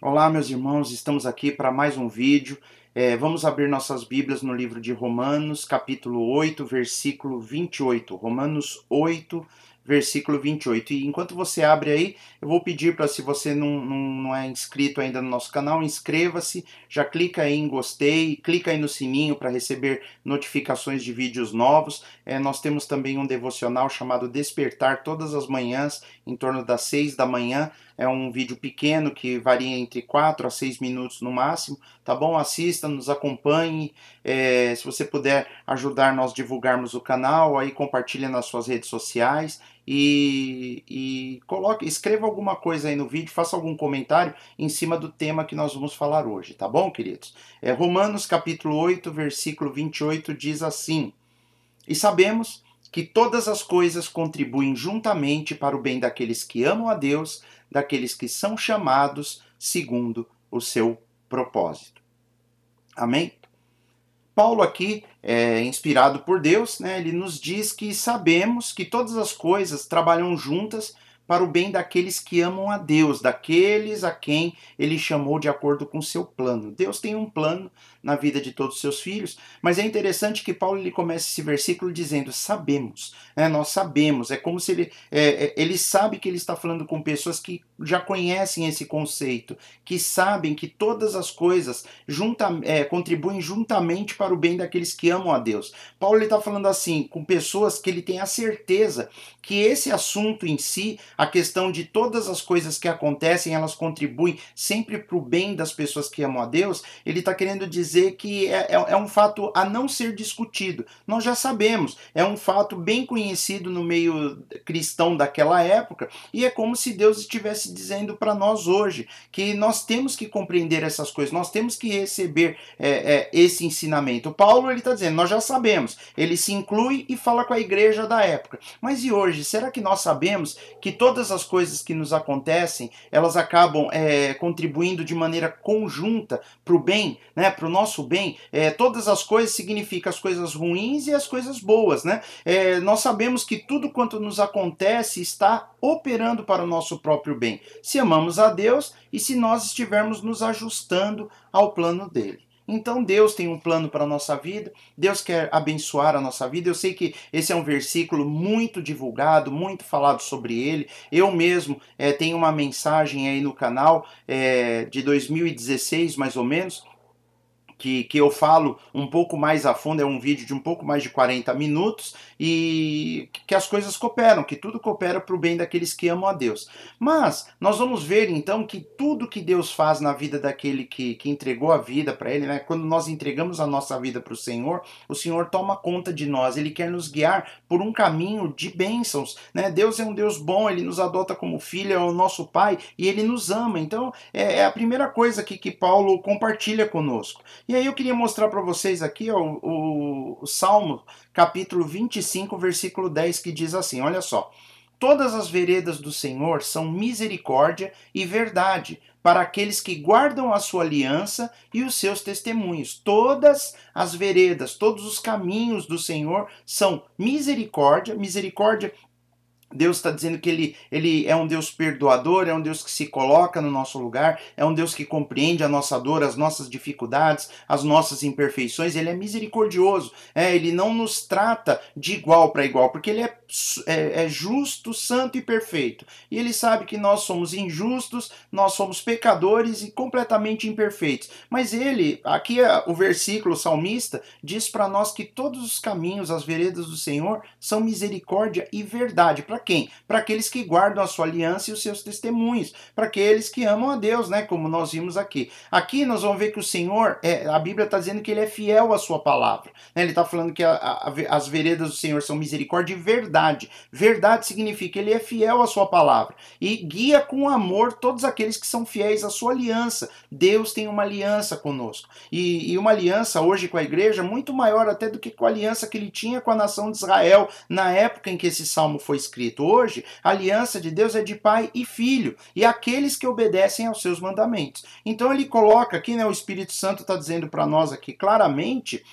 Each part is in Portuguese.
Olá, meus irmãos, estamos aqui para mais um vídeo. Vamos abrir nossas Bíblias no livro de Romanos, capítulo 8, versículo 28. Romanos 8, versículo 28. E enquanto você abre aí, eu vou pedir para, se você não é inscrito ainda no nosso canal, inscreva-se, já clica aí em gostei, clica aí no sininho para receber notificações de vídeos novos. Nós temos também um devocional chamado Despertar todas as manhãs, em torno das 6 da manhã. É um vídeo pequeno que varia entre 4 a 6 minutos no máximo, tá bom? Assista, nos acompanhe. Se você puder ajudar nós divulgarmos o canal, aí compartilha nas suas redes sociais e coloque, escreva alguma coisa aí no vídeo, faça algum comentário em cima do tema que nós vamos falar hoje, tá bom, queridos? Romanos capítulo 8, versículo 28 diz assim: E sabemos que todas as coisas contribuem juntamente para o bem daqueles que amam a Deus, daqueles que são chamados segundo o seu propósito. Amém? Paulo aqui, inspirado por Deus, né, ele nos diz que sabemos que todas as coisas trabalham juntas para o bem daqueles que amam a Deus, daqueles a quem ele chamou de acordo com o seu plano. Deus tem um plano na vida de todos os seus filhos, mas é interessante que Paulo ele começa esse versículo dizendo, sabemos, nós sabemos, é como se ele sabe que ele está falando com pessoas que já conhecem esse conceito, que sabem que todas as coisas contribuem juntamente para o bem daqueles que amam a Deus. Paulo está falando assim, com pessoas que ele tem a certeza que esse assunto em si, a questão de todas as coisas que acontecem, elas contribuem sempre para o bem das pessoas que amam a Deus, ele está querendo dizer que é um fato a não ser discutido. Nós já sabemos, é um fato bem conhecido no meio cristão daquela época, e é como se Deus estivesse dizendo para nós hoje, que nós temos que compreender essas coisas, nós temos que receber esse ensinamento. O Paulo está dizendo, nós já sabemos, ele se inclui e fala com a igreja da época. Mas e hoje, será que nós sabemos que todas as coisas que nos acontecem, elas acabam contribuindo de maneira conjunta para o bem, né, para o nosso bem? Todas as coisas significam as coisas ruins e as coisas boas, né? Nós sabemos que tudo quanto nos acontece está operando para o nosso próprio bem, se amamos a Deus e se nós estivermos nos ajustando ao plano dele. Então Deus tem um plano para a nossa vida, Deus quer abençoar a nossa vida. Eu sei que esse é um versículo muito divulgado, muito falado sobre ele. Eu mesmo tenho uma mensagem aí no canal de 2016, mais ou menos, que eu falo um pouco mais a fundo, é um vídeo de um pouco mais de 40 minutos, e que as coisas cooperam, que tudo coopera para o bem daqueles que amam a Deus. Mas nós vamos ver então que tudo que Deus faz na vida daquele que entregou a vida para ele, né? Quando nós entregamos a nossa vida para o Senhor toma conta de nós, ele quer nos guiar por um caminho de bênçãos, né? Deus é um Deus bom, ele nos adota como filho, é o nosso Pai, e ele nos ama. Então é a primeira coisa que Paulo compartilha conosco. E aí eu queria mostrar para vocês aqui ó, o Salmo, capítulo 25, versículo 10, que diz assim, olha só. Todas as veredas do Senhor são misericórdia e verdade para aqueles que guardam a sua aliança e os seus testemunhos. Todas as veredas, todos os caminhos do Senhor são misericórdia, misericórdia. Deus está dizendo que ele é um Deus perdoador, é um Deus que se coloca no nosso lugar, é um Deus que compreende a nossa dor, as nossas dificuldades, as nossas imperfeições. Ele é misericordioso, ele não nos trata de igual para igual, porque ele é justo, santo e perfeito. E ele sabe que nós somos injustos, nós somos pecadores e completamente imperfeitos. Mas ele, aqui o versículo salmista, diz para nós que todos os caminhos, as veredas do Senhor, são misericórdia e verdade. Para quem? Para aqueles que guardam a sua aliança e os seus testemunhos, para aqueles que amam a Deus, né? Como nós vimos aqui. Aqui nós vamos ver que o Senhor, a Bíblia está dizendo que ele é fiel à sua palavra. Né? Ele está falando que as veredas do Senhor são misericórdia e verdade. Verdade significa que ele é fiel à sua palavra e guia com amor todos aqueles que são fiéis à sua aliança. Deus tem uma aliança conosco. E uma aliança hoje com a igreja muito maior até do que com a aliança que ele tinha com a nação de Israel na época em que esse salmo foi escrito. Hoje, a aliança de Deus é de pai e filho, e aqueles que obedecem aos seus mandamentos. Então ele coloca aqui, né, o Espírito Santo está dizendo para nós aqui claramente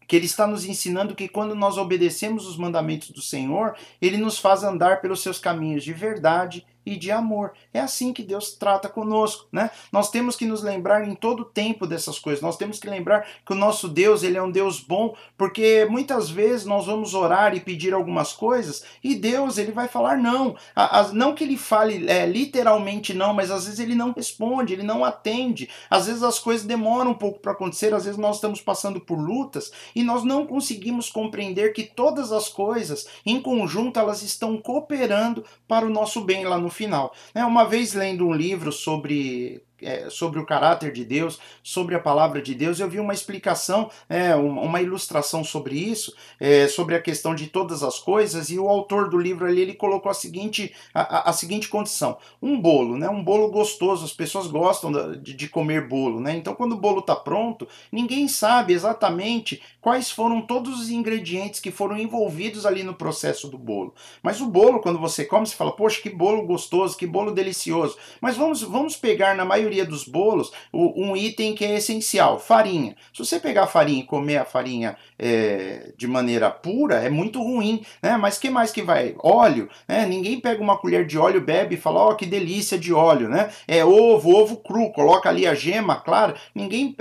que ele está nos ensinando que quando nós obedecemos os mandamentos do Senhor, ele nos faz andar pelos seus caminhos de verdade e de amor. É assim que Deus trata conosco, né? Nós temos que nos lembrar em todo tempo dessas coisas. Nós temos que lembrar que o nosso Deus, ele é um Deus bom, porque muitas vezes nós vamos orar e pedir algumas coisas e Deus, ele vai falar não. Não que ele fale literalmente não, mas às vezes ele não responde, ele não atende. Às vezes as coisas demoram um pouco para acontecer, às vezes nós estamos passando por lutas e nós não conseguimos compreender que todas as coisas, em conjunto, elas estão cooperando para o nosso bem lá no final. Uma vez lendo um livro sobre o caráter de Deus, sobre a palavra de Deus, eu vi uma explicação, uma ilustração sobre isso, sobre a questão de todas as coisas, e o autor do livro ali, ele colocou a seguinte condição: um bolo, né, um bolo gostoso, as pessoas gostam de comer bolo, né? Então quando o bolo está pronto, ninguém sabe exatamente quais foram todos os ingredientes que foram envolvidos ali no processo do bolo, mas o bolo, quando você come, você fala, poxa, que bolo gostoso, que bolo delicioso. Mas vamos pegar na maioria dos bolos um item que é essencial, farinha. Se você pegar a farinha e comer a farinha de maneira pura, é muito ruim, né? Mas que mais que vai? Óleo, né? Ninguém pega uma colher de óleo, bebe e fala, ó, que delícia de óleo, né? Ovo cru, coloca ali a gema, claro. Ninguém,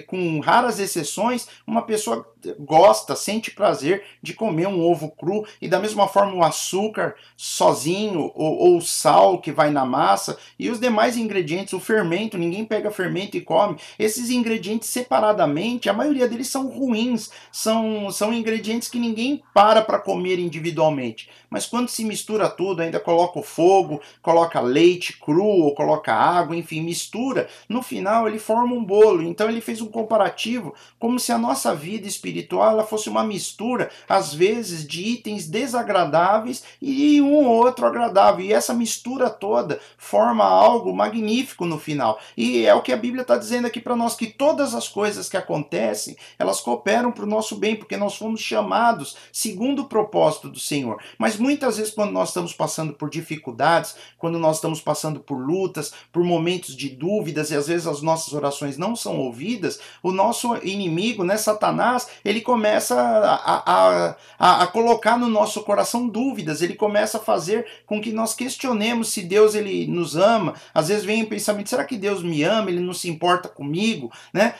com raras exceções, uma pessoa gosta, sente prazer de comer um ovo cru, e da mesma forma o açúcar sozinho, ou o sal que vai na massa, e os demais ingredientes, o fermento, ninguém pega fermento e come. Esses ingredientes separadamente, a maioria deles são ruins, são ingredientes que ninguém para comer individualmente, mas quando se mistura tudo, ainda coloca o fogo, coloca leite cru, ou coloca água, enfim, mistura, no final ele forma um bolo. Então ele fez um comparativo, como se a nossa vida espiritual ela fosse uma mistura, às vezes, de itens desagradáveis e um ou outro agradável, e essa mistura toda forma algo magnífico no final. E é o que a Bíblia está dizendo aqui para nós, que todas as coisas que acontecem, elas cooperam para o nosso bem, porque nós fomos chamados segundo o propósito do Senhor. Mas muitas vezes, quando nós estamos passando por dificuldades, quando nós estamos passando por lutas, por momentos de dúvidas, e às vezes as nossas orações não são ouvidas, o nosso inimigo, né, Satanás, ele começa a colocar no nosso coração dúvidas, ele começa a fazer com que nós questionemos se Deus ele nos ama. Às vezes vem o pensamento, será que Deus me ama? Ele não se importa comigo, né?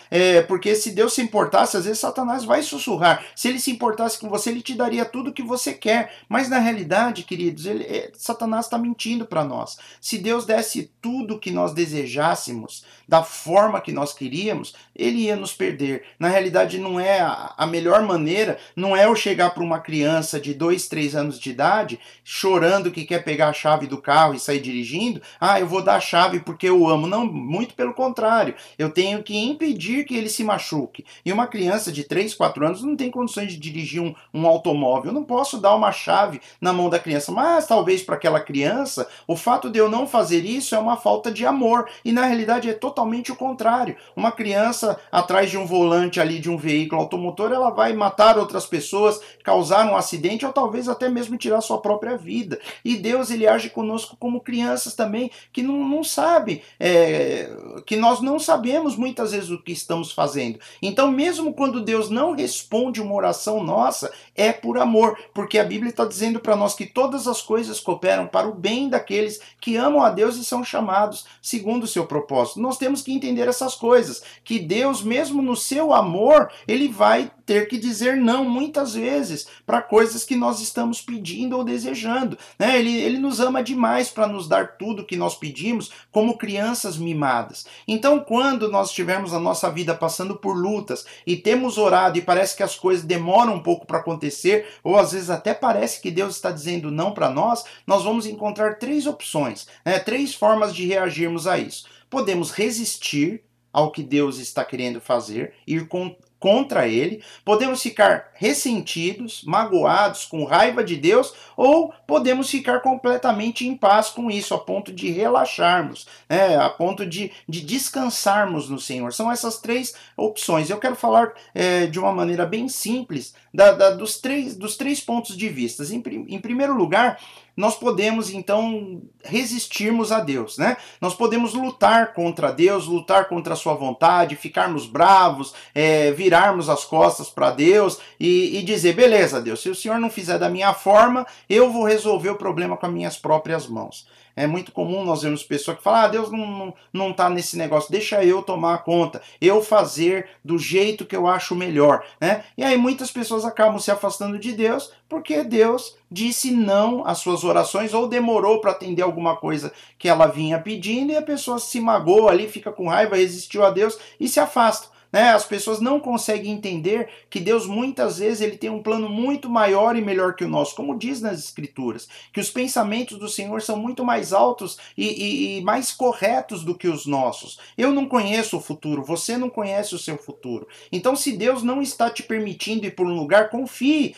Porque se Deus se importasse, às vezes Satanás vai sussurrar. Se ele se importasse com você, ele te daria tudo o que você quer. Mas na realidade, queridos, Satanás está mentindo para nós. Se Deus desse tudo o que nós desejássemos, da forma que nós queríamos, ele ia nos perder. Na realidade, não é a melhor maneira, não é eu chegar para uma criança de 2, 3 anos de idade, chorando que quer pegar a chave do carro e sair dirigindo, eu vou dar a chave porque eu amo. Não, muito pelo contrário, eu tenho que impedir que ele se machuque. E uma criança de 3, 4 anos não tem condições de dirigir um automóvel, eu não posso dar uma chave na mão da criança, mas talvez para aquela criança, o fato de eu não fazer isso é uma falta de amor, e na realidade é totalmente o contrário. Uma criança atrás de um volante ali de um veículo automotor, ela vai matar outras pessoas, causar um acidente, ou talvez até mesmo tirar sua própria vida. E Deus, ele age conosco como crianças também, que não sabe, que nós não sabemos muitas vezes o que estamos fazendo. Então, mesmo quando Deus não responde uma oração nossa, é por amor, porque a Bíblia está dizendo para nós que todas as coisas cooperam para o bem daqueles que amam a Deus e são chamados segundo o seu propósito. Nós temos que entender essas coisas, que Deus, mesmo no seu amor, ele vai ter que dizer não muitas vezes para coisas que nós estamos pedindo ou desejando, né? Ele nos ama demais para nos dar tudo que nós pedimos, como crianças mimadas. Então, quando nós estivermos a nossa vida passando por lutas e temos orado e parece que as coisas demoram um pouco para acontecer, ou às vezes até parece que Deus está dizendo não para nós, nós vamos encontrar 3 opções, 3 formas de reagirmos a isso. Podemos resistir ao que Deus está querendo fazer, ir contra ele, podemos ficar ressentidos, magoados, com raiva de Deus, ou podemos ficar completamente em paz com isso, a ponto de relaxarmos, a ponto de descansarmos no Senhor. São essas 3 opções. Eu quero falar de uma maneira bem simples dos três pontos de vista. Em primeiro lugar, nós podemos então resistirmos a Deus, né? Nós podemos lutar contra Deus, lutar contra a sua vontade, ficarmos bravos, virarmos as costas para Deus e dizer, beleza, Deus, se o Senhor não fizer da minha forma, eu vou resolver o problema com as minhas próprias mãos. É muito comum nós vermos pessoas que falam, Deus não tá nesse negócio, deixa eu tomar conta, eu fazer do jeito que eu acho melhor, né? E aí muitas pessoas acabam se afastando de Deus porque Deus disse não às suas orações ou demorou para atender alguma coisa que ela vinha pedindo e a pessoa se magoa ali, fica com raiva, resistiu a Deus e se afasta. Né? As pessoas não conseguem entender que Deus muitas vezes ele tem um plano muito maior e melhor que o nosso, como diz nas Escrituras, que os pensamentos do Senhor são muito mais altos e mais corretos do que os nossos. Eu não conheço o futuro, você não conhece o seu futuro. Então, se Deus não está te permitindo ir por um lugar, confie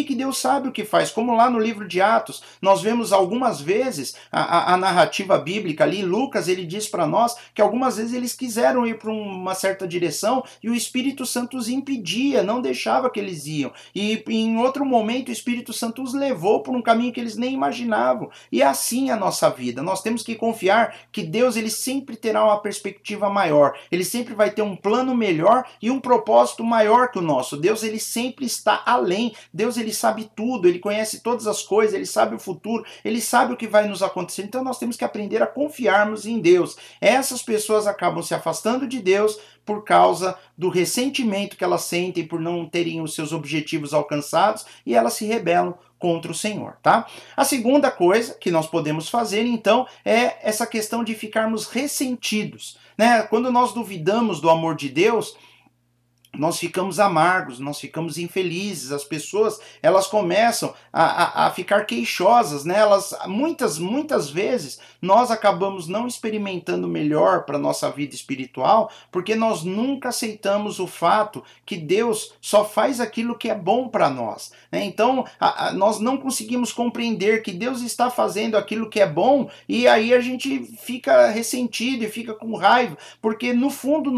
que Deus sabe o que faz. Como lá no livro de Atos, nós vemos algumas vezes a narrativa bíblica ali, Lucas, ele diz para nós que algumas vezes eles quiseram ir para uma certa direção e o Espírito Santo os impedia, não deixava que eles iam. E em outro momento o Espírito Santo os levou por um caminho que eles nem imaginavam. E é assim a nossa vida. Nós temos que confiar que Deus ele sempre terá uma perspectiva maior. Ele sempre vai ter um plano melhor e um propósito maior que o nosso. Deus ele sempre está além. Deus ele sabe tudo, ele conhece todas as coisas, ele sabe o futuro, ele sabe o que vai nos acontecer. Então nós temos que aprender a confiarmos em Deus. Essas pessoas acabam se afastando de Deus por causa do ressentimento que elas sentem por não terem os seus objetivos alcançados e elas se rebelam contra o Senhor, tá? A segunda coisa que nós podemos fazer, então, é essa questão de ficarmos ressentidos, né? Quando nós duvidamos do amor de Deus, nós ficamos amargos, nós ficamos infelizes, as pessoas elas começam a ficar queixosas, né? Muitas vezes nós acabamos não experimentando melhor para a nossa vida espiritual porque nós nunca aceitamos o fato que Deus só faz aquilo que é bom para nós, né? Então nós não conseguimos compreender que Deus está fazendo aquilo que é bom e aí a gente fica ressentido e fica com raiva, porque no fundo,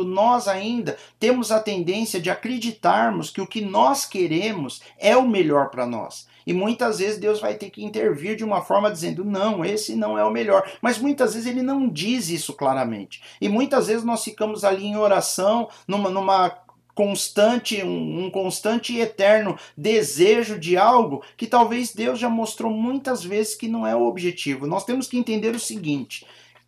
nós ainda temos a tendência de acreditarmos que o que nós queremos é o melhor para nós. E muitas vezes Deus vai ter que intervir de uma forma dizendo, não, esse não é o melhor. Mas muitas vezes ele não diz isso claramente. E muitas vezes nós ficamos ali em oração, numa constante, um constante e eterno desejo de algo que talvez Deus já mostrou muitas vezes que não é o objetivo. Nós temos que entender o seguinte,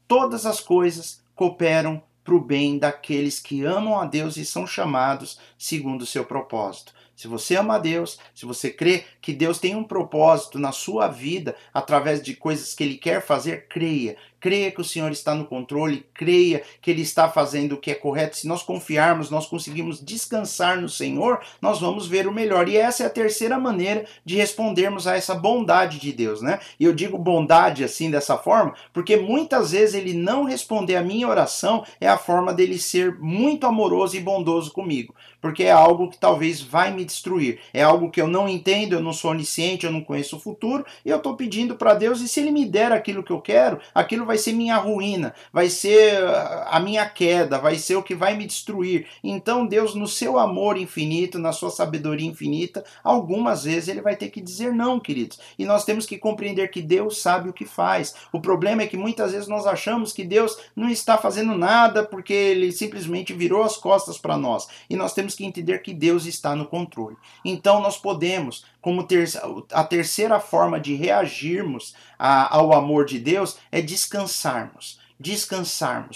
todas as coisas cooperam para o bem daqueles que amam a Deus e são chamados segundo o seu propósito. Se você ama a Deus, se você crê que Deus tem um propósito na sua vida através de coisas que Ele quer fazer, creia. Creia que o Senhor está no controle, creia que Ele está fazendo o que é correto. Se nós confiarmos, nós conseguimos descansar no Senhor, nós vamos ver o melhor. E essa é a terceira maneira de respondermos a essa bondade de Deus, né? E eu digo bondade assim, dessa forma, porque muitas vezes Ele não responder a minha oração é a forma dele ser muito amoroso e bondoso comigo. Porque é algo que talvez vai me destruir. É algo que eu não entendo, eu não sou onisciente, eu não conheço o futuro, e eu estou pedindo para Deus, e se Ele me der aquilo que eu quero, aquilo vai ser minha ruína, vai ser a minha queda, vai ser o que vai me destruir. Então Deus, no seu amor infinito, na sua sabedoria infinita, algumas vezes Ele vai ter que dizer não, queridos. E nós temos que compreender que Deus sabe o que faz. O problema é que muitas vezes nós achamos que Deus não está fazendo nada porque Ele simplesmente virou as costas para nós. E nós temos que entender que Deus está no controle. Então nós podemos, como a terceira forma de reagirmos ao amor de Deus é descansarmos,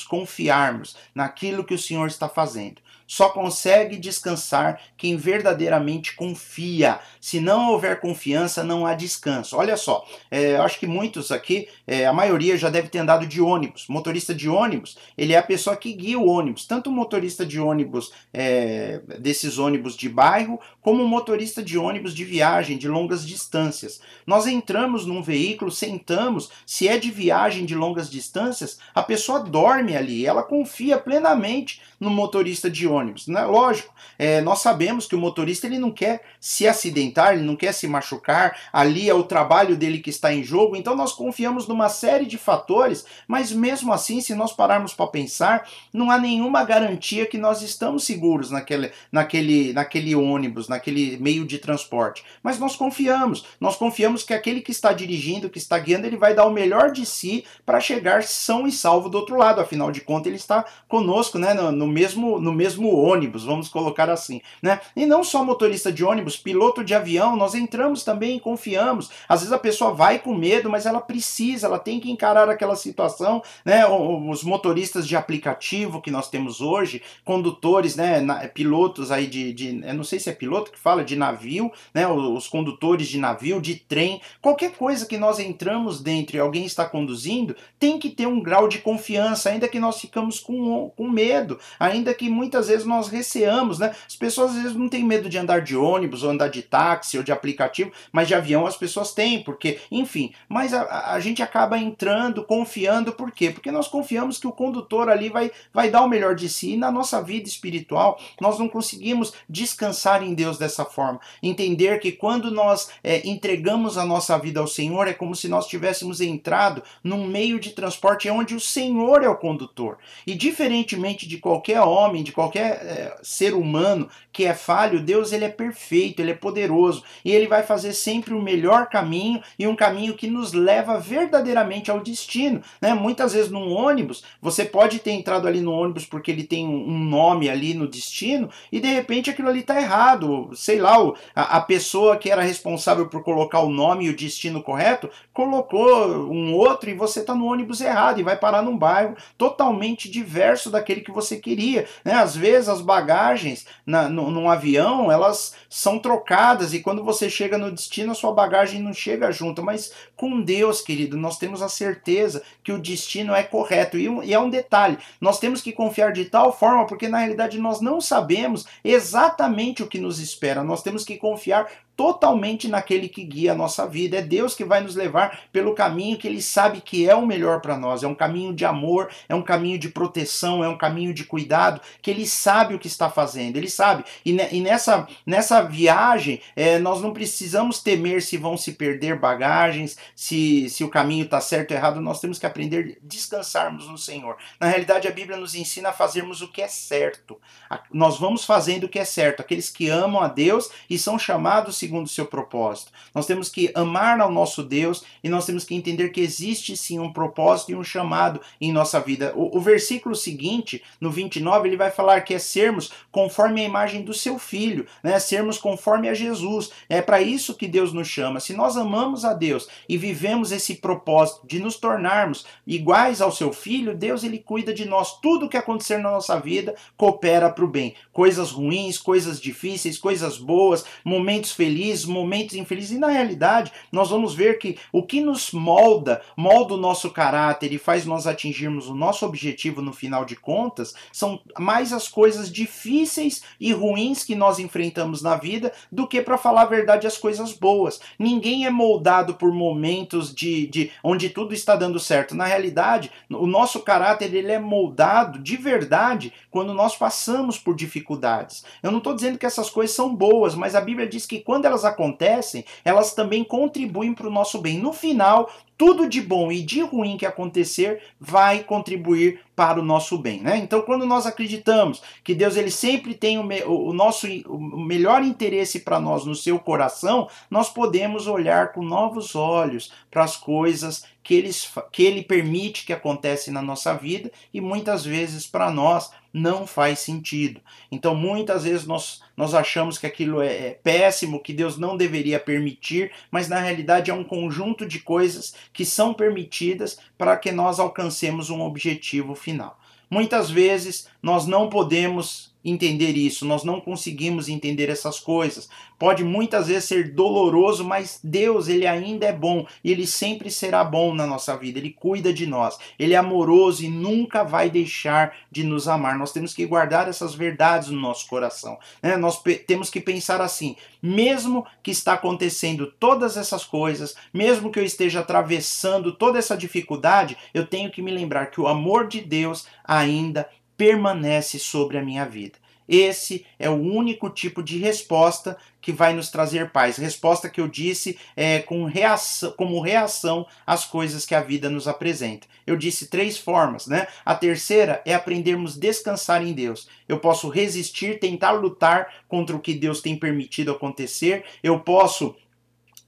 confiarmos naquilo que o Senhor está fazendo. Só consegue descansar quem verdadeiramente confia. Se não houver confiança, não há descanso. Olha só, eu acho que muitos aqui, a maioria já deve ter andado de ônibus. Motorista de ônibus, ele é a pessoa que guia o ônibus. Tanto o motorista de ônibus, desses ônibus de bairro, como o motorista de ônibus de viagem, de longas distâncias. Nós entramos num veículo, sentamos, se é de viagem de longas distâncias, a pessoa dorme ali, ela confia plenamente no motorista de ônibus, né? Lógico, nós sabemos que o motorista ele não quer se acidentar, ele não quer se machucar, ali é o trabalho dele que está em jogo, então nós confiamos numa série de fatores, mas mesmo assim, se nós pararmos para pensar, não há nenhuma garantia que nós estamos seguros naquele ônibus, naquele meio de transporte, mas nós confiamos que aquele que está dirigindo, que está guiando, ele vai dar o melhor de si para chegar são e salvo do outro lado, afinal de contas ele está conosco, né, no mesmo mesmo ônibus, vamos colocar assim, né? E não só motorista de ônibus, piloto de avião, nós entramos também e confiamos. Às vezes a pessoa vai com medo, mas ela precisa, ela tem que encarar aquela situação, né? Os motoristas de aplicativo que nós temos hoje, condutores, né? Pilotos aí eu não sei se é piloto que fala, de navio, né? Os condutores de navio, de trem, qualquer coisa que nós entramos dentro e alguém está conduzindo, tem que ter um grau de confiança, ainda que nós ficamos com medo, ainda que muitas vezes nós receamos, né? As pessoas às vezes não têm medo de andar de ônibus, ou andar de táxi, ou de aplicativo, mas de avião as pessoas têm, porque, enfim, mas a gente acaba entrando, confiando, por quê? Porque nós confiamos que o condutor ali vai dar o melhor de si, e na nossa vida espiritual, nós não conseguimos descansar em Deus dessa forma, entender que quando nós entregamos a nossa vida ao Senhor, é como se nós tivéssemos entrado num meio de transporte onde o Senhor é o condutor, e diferentemente de qualquer homem, de qualquer ser humano que é falho, Deus ele é perfeito, ele é poderoso, e ele vai fazer sempre o melhor caminho, e um caminho que nos leva verdadeiramente ao destino, né? Muitas vezes num ônibus, você pode ter entrado ali no ônibus porque ele tem um nome ali no destino, e de repente aquilo ali está errado, sei lá, a pessoa que era responsável por colocar o nome e o destino correto, colocou um outro e você está no ônibus errado, e vai parar num bairro totalmente diverso daquele que você queria, né? Às vezes as bagagens num avião, elas são trocadas, e quando você chega no destino, a sua bagagem não chega junto, mas com Deus, querido, nós temos a certeza que o destino é correto, e é um detalhe, nós temos que confiar de tal forma, porque na realidade nós não sabemos exatamente o que nos espera, nós temos que confiar totalmente naquele que guia a nossa vida. É Deus que vai nos levar pelo caminho que Ele sabe que é o melhor para nós. É um caminho de amor, é um caminho de proteção, é um caminho de cuidado, que Ele sabe o que está fazendo, Ele sabe. E nessa viagem, nós não precisamos temer se vão se perder bagagens, se o caminho está certo ou errado. Nós temos que aprender a descansarmos no Senhor. Na realidade, a Bíblia nos ensina a fazermos o que é certo. Nós vamos fazendo o que é certo. Aqueles que amam a Deus e são chamados segundo o seu propósito. Nós temos que amar ao nosso Deus, e nós temos que entender que existe sim um propósito e um chamado em nossa vida. O versículo seguinte, no 29, ele vai falar que é sermos conforme a imagem do seu Filho, né? Sermos conforme a Jesus. É para isso que Deus nos chama. Se nós amamos a Deus e vivemos esse propósito de nos tornarmos iguais ao seu Filho, Deus ele cuida de nós. Tudo que acontecer na nossa vida coopera para o bem. Coisas ruins, coisas difíceis, coisas boas, momentos felizes, momentos infelizes, e na realidade nós vamos ver que o que nos molda o nosso caráter e faz nós atingirmos o nosso objetivo no final de contas, são mais as coisas difíceis e ruins que nós enfrentamos na vida do que, para falar a verdade, as coisas boas. Ninguém é moldado por momentos onde tudo está dando certo. Na realidade, o nosso caráter ele é moldado de verdade quando nós passamos por dificuldades. Eu não estou dizendo que essas coisas são boas, mas a Bíblia diz que quando elas acontecem, elas também contribuem para o nosso bem. No final, tudo de bom e de ruim que acontecer vai contribuir para o nosso bem, né? Então, quando nós acreditamos que Deus ele sempre tem o melhor interesse para nós no seu coração, nós podemos olhar com novos olhos para as coisas que ele permite que acontecem na nossa vida, e muitas vezes para nós não faz sentido. Então, muitas vezes nós achamos que aquilo é péssimo, que Deus não deveria permitir, mas na realidade é um conjunto de coisas que são permitidas para que nós alcancemos um objetivo final. Muitas vezes nós não podemos entender isso, nós não conseguimos entender essas coisas. Pode muitas vezes ser doloroso, mas Deus, ele ainda é bom, e ele sempre será bom na nossa vida. Ele cuida de nós, ele é amoroso e nunca vai deixar de nos amar. Nós temos que guardar essas verdades no nosso coração, né? Nós temos que pensar assim: mesmo que está acontecendo todas essas coisas, mesmo que eu esteja atravessando toda essa dificuldade, eu tenho que me lembrar que o amor de Deus ainda permanece sobre a minha vida. Esse é o único tipo de resposta que vai nos trazer paz. Resposta que eu disse como reação às coisas que a vida nos apresenta. Eu disse 3 formas, né? A terceira é aprendermos a descansar em Deus. Eu posso resistir, tentar lutar contra o que Deus tem permitido acontecer. Eu posso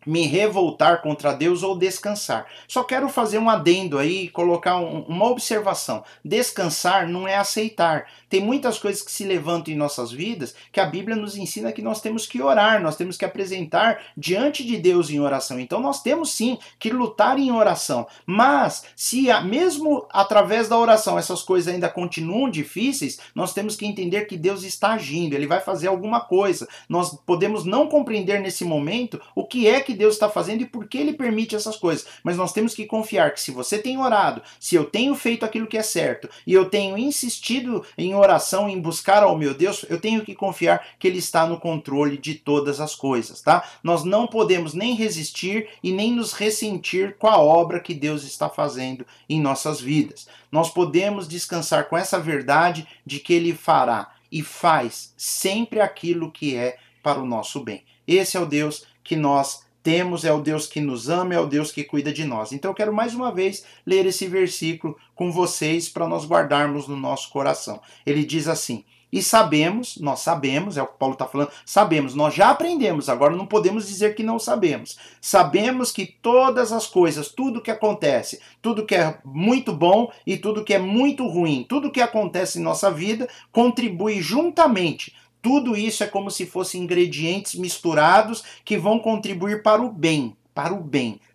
me revoltar contra Deus ou descansar. Só quero fazer um adendo aí, colocar uma observação. Descansar não é aceitar. Tem muitas coisas que se levantam em nossas vidas que a Bíblia nos ensina que nós temos que orar, nós temos que apresentar diante de Deus em oração. Então nós temos sim que lutar em oração. Mas se mesmo através da oração essas coisas ainda continuam difíceis, nós temos que entender que Deus está agindo, Ele vai fazer alguma coisa. Nós podemos não compreender nesse momento o que é que Deus está fazendo e por que Ele permite essas coisas. Mas nós temos que confiar que se você tem orado, se eu tenho feito aquilo que é certo e eu tenho insistido em oração, em buscar ao meu Deus, eu tenho que confiar que Ele está no controle de todas as coisas, tá? Nós não podemos nem resistir e nem nos ressentir com a obra que Deus está fazendo em nossas vidas. Nós podemos descansar com essa verdade de que Ele fará e faz sempre aquilo que é para o nosso bem. Esse é o Deus que nós temos, é o Deus que nos ama, é o Deus que cuida de nós. Então eu quero mais uma vez ler esse versículo com vocês para nós guardarmos no nosso coração. Ele diz assim: e sabemos, nós sabemos, é o que Paulo está falando, sabemos, nós já aprendemos, agora não podemos dizer que não sabemos. Sabemos que todas as coisas, tudo que acontece, tudo que é muito bom e tudo que é muito ruim, tudo que acontece em nossa vida, contribui juntamente. Tudo isso é como se fossem ingredientes misturados que vão contribuir para o bem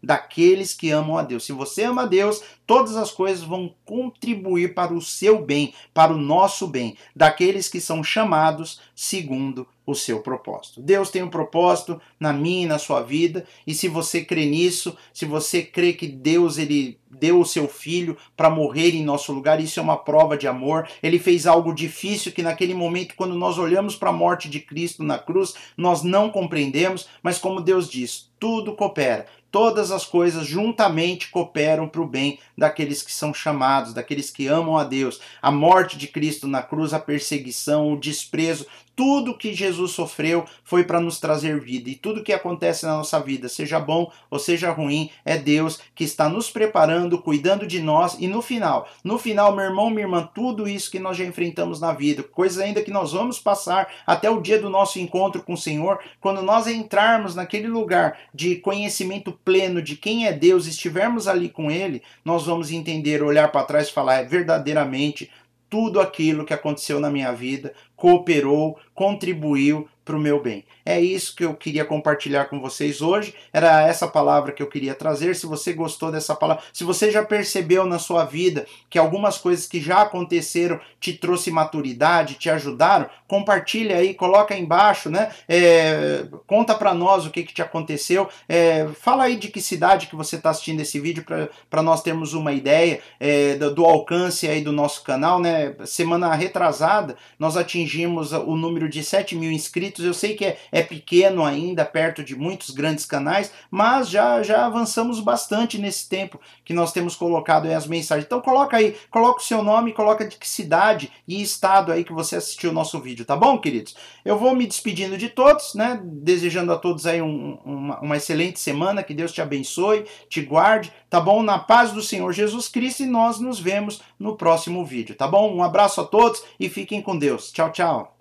daqueles que amam a Deus. Se você ama a Deus, todas as coisas vão contribuir para o seu bem, para o nosso bem, daqueles que são chamados segundo o seu propósito. Deus tem um propósito na minha e na sua vida, e se você crê nisso, se você crê que Deus ele deu o seu filho para morrer em nosso lugar, isso é uma prova de amor. Ele fez algo difícil que naquele momento, quando nós olhamos para a morte de Cristo na cruz, nós não compreendemos, mas como Deus diz, tudo coopera. Todas as coisas juntamente cooperam para o bem daqueles que são chamados, daqueles que amam a Deus. A morte de Cristo na cruz, a perseguição, o desprezo, tudo que Jesus sofreu foi para nos trazer vida. E tudo que acontece na nossa vida, seja bom ou seja ruim, é Deus que está nos preparando, cuidando de nós. E no final, meu irmão, minha irmã, tudo isso que nós já enfrentamos na vida, coisas ainda que nós vamos passar até o dia do nosso encontro com o Senhor, quando nós entrarmos naquele lugar de conhecimento pleno de quem é Deus, estivermos ali com Ele, nós vamos entender, olhar para trás e falar, verdadeiramente, tudo aquilo que aconteceu na minha vida cooperou, contribuiu para o meu bem. É isso que eu queria compartilhar com vocês hoje, era essa palavra que eu queria trazer. Se você gostou dessa palavra, se você já percebeu na sua vida que algumas coisas que já aconteceram te trouxe maturidade, te ajudaram, compartilha aí, coloca aí embaixo, né? Conta para nós o que te aconteceu, fala aí de que cidade que você está assistindo esse vídeo para nós termos uma ideia do alcance aí do nosso canal, né? Semana retrasada nós atingimos o número de 7 mil inscritos. Eu sei que é pequeno ainda, perto de muitos grandes canais, mas já avançamos bastante nesse tempo que nós temos colocado aí as mensagens. Então coloca aí, coloca o seu nome, coloca de que cidade e estado aí que você assistiu o nosso vídeo, tá bom, queridos? Eu vou me despedindo de todos, né? Desejando a todos aí uma excelente semana, que Deus te abençoe, te guarde, tá bom? Na paz do Senhor Jesus Cristo, e nós nos vemos no próximo vídeo, tá bom? Um abraço a todos e fiquem com Deus. Tchau, tchau.